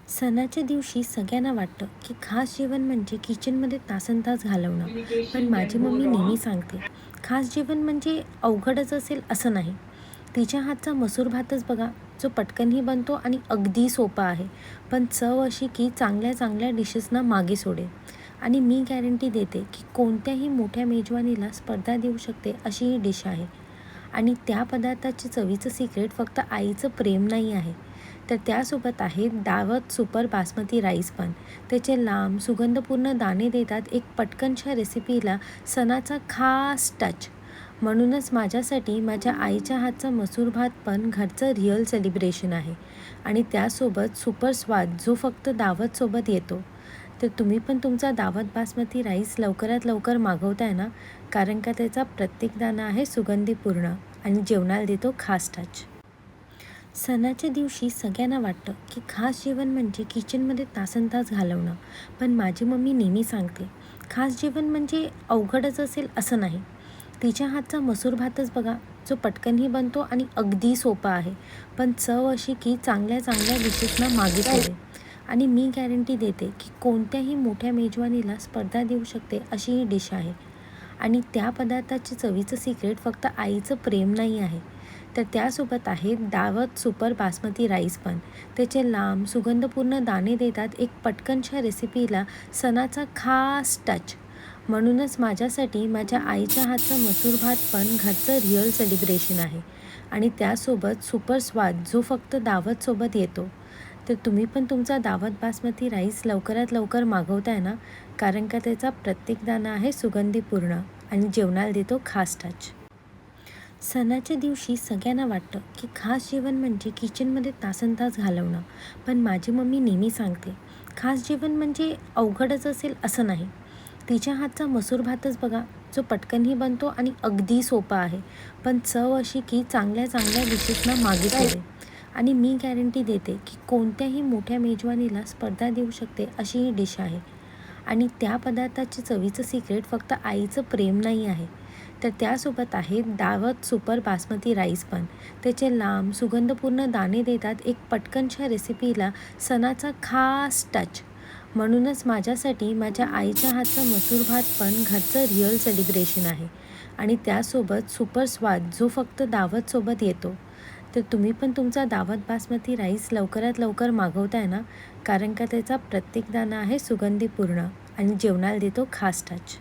सणाच्या दिवशी सगळ्यांना वाटतं की खास जेवण म्हणजे किचनमध्ये तासनतास घालवणं. पण माझी मम्मी नेहमी सांगते, खास जेवण म्हणजे अवघडच असेल असं नाही. तिच्या हातचा मसूर भातच बघा, जो पटकनही बनतो आणि अगदी सोपा आहे. पण चव अशी की चांगल्या चांगल्या डिशेसना मागे सोडेल. आणि मी गॅरंटी देते की कोणत्याही मोठ्या मेजवानीला स्पर्धा देऊ शकते अशी ही डिश आहे. आणि त्या पदार्थाची चवीचं सिक्रेट फक्त आईचं प्रेम नाही आहे, तर त्यासोबत आहे दावत सुपर बासमती राईस पण. त्याचे लांब सुगंधपूर्ण दाणे देतात एक पटकनशा रेसिपीला सणाचा खास टच. म्हणूनच माझ्यासाठी माझ्या आईच्या हातचा मसूर भात पण घरचं रिअल सेलिब्रेशन आहे. आणि त्यासोबत सुपर स्वाद जो फक्त दावतसोबत येतो. तर तुम्ही पण तुमचा दावत बासमती राईस लवकरात लवकर मागवताय ना, कारण का त्याचा प्रत्येक दाणा आहे सुगंधीपूर्ण आणि जेवणाला देतो खास टच. सणाच्या दिवशी सगळ्यांना वाटतं की खास जेवण म्हणजे किचनमध्ये तासनतास घालवणं. पण माझी मम्मी नेहमी सांगते, खास जेवण म्हणजे अवघडच असेल असं नाही. तिच्या हातचा मसूर भातच बघा, जो पटकनही बनतो आणि अगदी सोपा आहे. पण चव अशी की चांगल्या चांगल्या डिशेसना मागे सोडेल. आणि मी गॅरंटी देते की कोणत्याही मोठ्या मेजवानीला स्पर्धा देऊ शकते अशी ही डिश आहे. आणि त्या पदार्थाची चवीचं सिक्रेट फक्त आईचं प्रेम नाही आहे, तर त्यासोबत आहे दावत सुपर बासमती राईस पण. त्याचे लांब सुगंधपूर्ण दाणे देतात एक पटकनशा रेसिपीला सणाचा खास टच. म्हणूनच माझ्यासाठी माझ्या आईच्या हातचा मसूर भात पण घरचं रिअल सेलिब्रेशन आहे. आणि त्यासोबत सुपर स्वाद जो फक्त दावतसोबत येतो. तर तुम्ही पण तुमचा दावत बासमती राईस लवकरात लवकर मागवताय ना, कारण का त्याचा प्रत्येक दाणा आहे सुगंधीपूर्ण आणि जेवणाला देतो खास टच. सणाच्या दिवशी सगळ्यांना वाटतं की खास जेवण म्हणजे किचनमध्ये तासनतास घालवणं. पण माझी मम्मी नेहमी सांगते, खास जेवण म्हणजे अवघडच असेल असं नाही. तिच्या हातचा मसूर भातच बघा, जो पटकनही बनतो आणि अगदी सोपा आहे. पण चव अशी की चांगल्या चांगल्या डिशेसना मागे सोडेल. आणि मी गॅरंटी देते की कोणत्याही मोठ्या मेजवानीला स्पर्धा देऊ शकते अशी ही डिश आहे. आणि त्या पदार्थाची चवीचं सिक्रेट फक्त आईचं प्रेम नाही आहे, तर त्यासोबत आहे दावत सुपर बासमती राईस पण. त्याचे लांब सुगंधपूर्ण दाणे देतात एक पटकनशा रेसिपीला सणाचा खास टच. म्हणूनच माझ्यासाठी माझ्या आईच्या हातचा मसूर भात पण घरचं रिअल सेलिब्रेशन आहे. आणि त्यासोबत सुपर स्वाद जो फक्त दावतसोबत येतो. तर तुम्ही पण तुमचा दावत बासमती राईस लवकरात लवकर मागवताय ना, कारण का त्याचा प्रत्येक दाणा आहे सुगंधीपूर्ण आणि जेवणाला देतो खास टच.